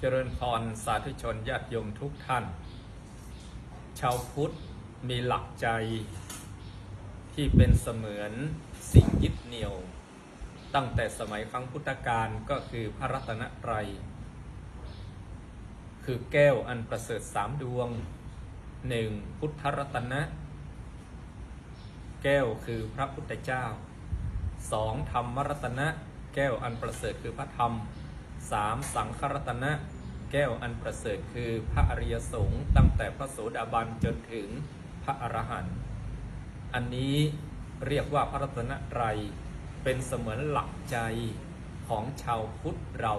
เจริญพรสาธุชนญาติโยมทุกท่านชาวพุทธมีหลักใจที่เป็นเสมือนสิ่งยึดเหนี่ยวตั้งแต่สมัยครั้งพุทธกาลก็คือพระรัตนตรัยคือแก้วอันประเสริฐ3 ดวง 1. พุทธรัตนะแก้วคือพระพุทธเจ้า 2. ธรรมรัตนะแก้วอันประเสริฐคือพระธรรม 3. สังฆรัตนะแก้วอันประเสริฐคือพระอริยสงฆ์ตั้งแต่พระโสดาบันจนถึงพระอรหันต์อันนี้เรียกว่าพระรัตนตรัยเป็นเสมือนหลักใจของชาวพุทธเรา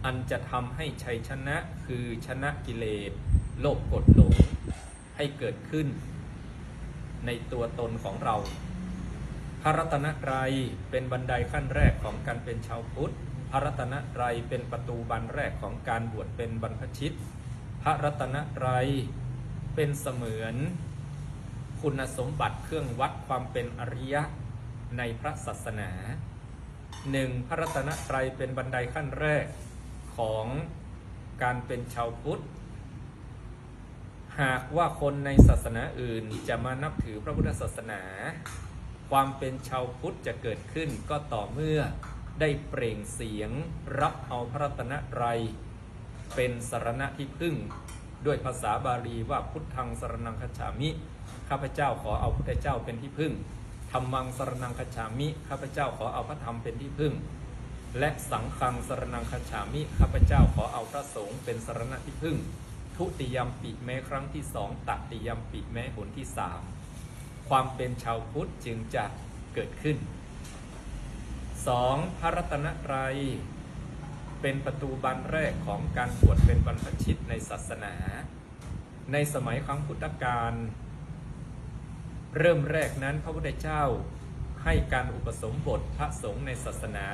อันจะทำให้ชัยชนะคือชนะกิเลสโลภโกรธหลงให้เกิดขึ้นในตัวตนของเราพระรัตนตรัยเป็นบันไดขั้นแรกของการเป็นชาวพุทธพระรัตนตรัยเป็นประตูบานแรกของการบวชเป็นบรรพชิตพระรัตนตรัยเป็นเสมือนคุณสมบัติเครื่องวัดความเป็นอริยะในพระศาสนา 1. พระรัตนตรัยเป็นบันไดขั้นแรกของการเป็นชาวพุทธหากว่าคนในศาสนาอื่นจะมานับถือพระพุทธศาสนาความเป็นชาวพุทธจะเกิดขึ้นก็ต่อเมื่อได้เปล่งเสียงรับเอาพระรัตนตรัยเป็นสรณะที่พึ่งด้วยภาษาบาลีว่าพุทธังสรณังคัจฉามิข้าพเจ้าขอเอาพุทธเจ้าเป็นที่พึ่งธัมมังสรณังคัจฉามิข้าพเจ้าขอเอาพระธรรมเป็นที่พึ่งและสังฆังสรณังคัจฉามิข้าพเจ้าขอเอาพระสงฆ์เป็นสรณะที่พึ่งทุติยัมปิแม้ครั้งที่2ตติยัมปิแม้หนที่3ความเป็นชาวพุทธจึงจะเกิดขึ้น 2. พระรัตนตรัยเป็นประตูบานแรกของการบวชเป็นบรรพชิตในศาสนาในสมัยครั้งพุทธกาลเริ่มแรกนั้นพระพุทธเจ้าให้การอุปสมบทพระสงฆ์ในศาสนา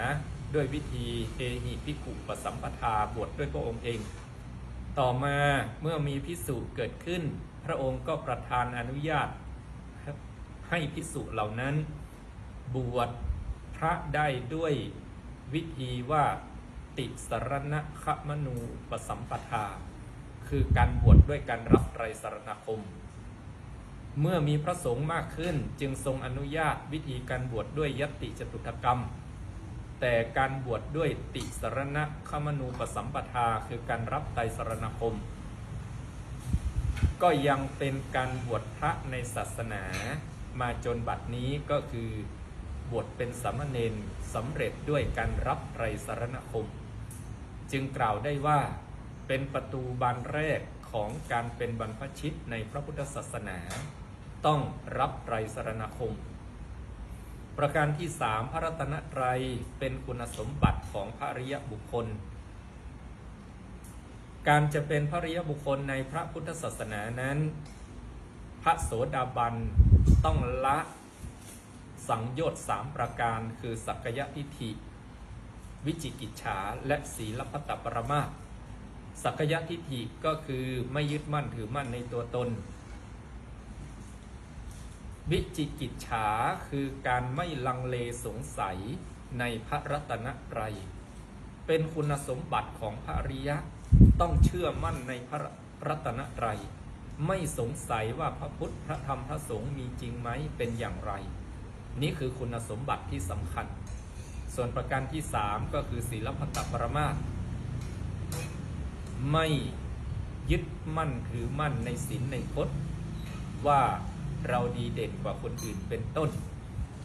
ด้วยวิธีเอหิภิกขุปสัมปทาบวชด้วยพระองค์เองต่อมาเมื่อมีภิกษุเกิดขึ้นพระองค์ก็ประทานอนุญาตให้ภิกษุเหล่านั้นบวชพระได้ด้วยวิธีว่าติสรณคมนูปสัมปทาคือการบวชด้วยการรับไตรสรณคมเมื่อมีพระสงฆ์มากขึ้นจึงทรงอนุญาตวิธีการบวชด้วยยติจตุถกรรมแต่การบวชด้วยติสรณคมนูปสัมปทาคือการรับไตรสรณคมก็ยังเป็นการบวชพระในศาสนามาจนบัดนี้ก็คือบวชเป็นสามเณรสำเร็จด้วยการรับไตรสรณคมจึงกล่าวได้ว่าเป็นประตูบานแรกของการเป็นบรรพชิตในพระพุทธศาสนาต้องรับไตรสรณคมประการที่ 3. พระรัตนตรัยเป็นคุณสมบัติของพระอริยบุคคลการจะเป็นพระอริยบุคคลในพระพุทธศาสนานั้นพระโสดาบันต้องละสังโยชน์3ประการคือสักกายทิฏฐิวิจิกิจฉาและศีลพัตตปรมาสส์สักกายทิฏฐิก็คือไม่ยึดมั่นถือมั่นในตัวตนวิจิกิจฉาคือการไม่ลังเลสงสัยในพระรัตนตรัยเป็นคุณสมบัติของพระอริยะต้องเชื่อมั่นในพระรัตนตรัยไม่สงสัยว่าพระพุทธพระธรรมพระสงฆ์มีจริงไหมเป็นอย่างไรนี่คือคุณสมบัติที่สำคัญส่วนประการที่ 3ก็คือศีลพัตตปรมาสส์ไม่ยึดมั่นถือมั่นในศีลในพจน์ว่าเราดีเด่นกว่าคนอื่นเป็นต้น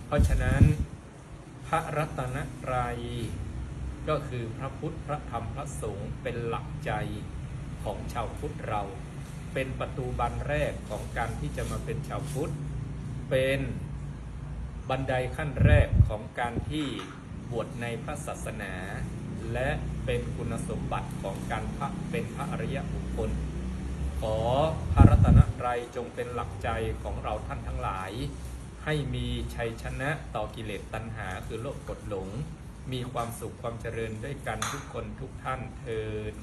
เพราะฉะนั้นพระรัตนตรัยก็คือพระพุทธพระธรรมพระสงฆ์เป็นหลักใจของชาวพุทธเราเป็นประตูบานแรกของการที่จะมาเป็นชาวพุทธเป็นบันไดขั้นแรกของการที่บวชในพระศาสนาและเป็นคุณสมบัติของการเป็นพระอริยบุคคลขอพระรัตนตรัยจงเป็นหลักใจของเราท่านทั้งหลายให้มีชัยชนะต่อกิเลสตัณหาคือโลภโกรธหลงมีความสุขความเจริญด้วยกันทุกคนทุกท่านเทอญ